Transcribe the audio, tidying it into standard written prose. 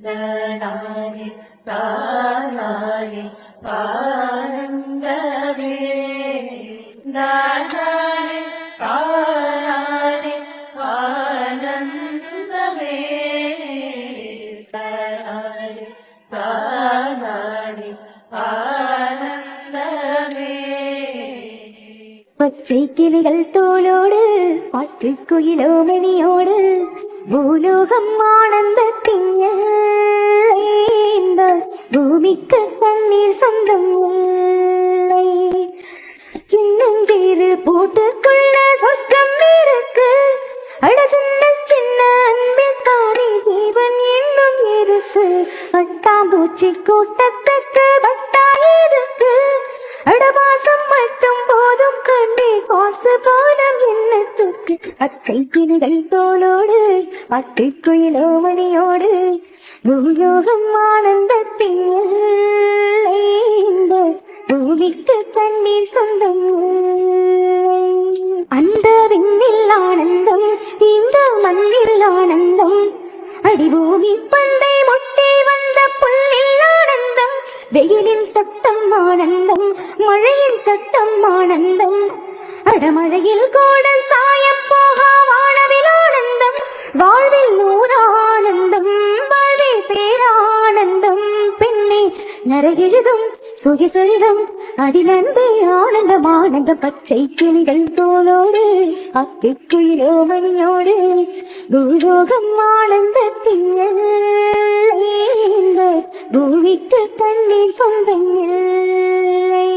தானானே தானானே ஆனந்தமே தானானே தானானே ஆனந்தமே தானானே தானானே ஆனந்தமே. பச்சை கிளிகள் தோளோடு பாட்டு குயிலோ மணியோடு பூலோகம் ஆனந்தத்தின் இந்த பூமிக்கு தண்ணீர் சொந்தம் இல்லை. சின்னஞ்சீரு போட்டுக்குள்ள சொர்க்கம் இருக்கு. அட சின்ன சின்ன அன்பில் காணி ஜீவன் இன்னும் இருக்கு. பட்டாம்பூச்சி கூட்டத்துக்கு பட்டா இருக்கு. அடபாசம் மட்டும் போதும் கண்ணே காசு பானம் எண்ணத்துக்கு. பச்சை கிளிகள் தோளோடு பாட்டு குயிலோ மணியோடு பூலோகம் ஆனந்தத்தின் எல்லை. இந்த பூமிக்கு தண்ணீர் சொந்தம் இல்லை. அந்த விண்ணில் ஆனந்தம் இந்த மண்ணில் ஆனந்தம். அடிபூமி பந்தை முட்டி வந்த புல்லில் ஆனந்தம். வெயிலின் சத்தம் ஆனந்தம் மழையின் சத்தம் ஆனந்தம். அடமழையில் கூட சாயம் போகா வானவில் ஆனந்தம். வாழ்வில் நூறானந்தம் வாழ்வில் பேரானந்தம். பெண்ணே நரையெழுதும் சுயசரிதம் அதில் அன்பே ஆனந்தம் ஆனந்தம். பச்சை கிளிகள் தோளோடு அக்கு குயிலோ மணியோடு பூலோகம் ஆனந்தத்தின் எல்லை. இந்த பூமிக்கு தண்ணீர் சொந்தம் இல்லை.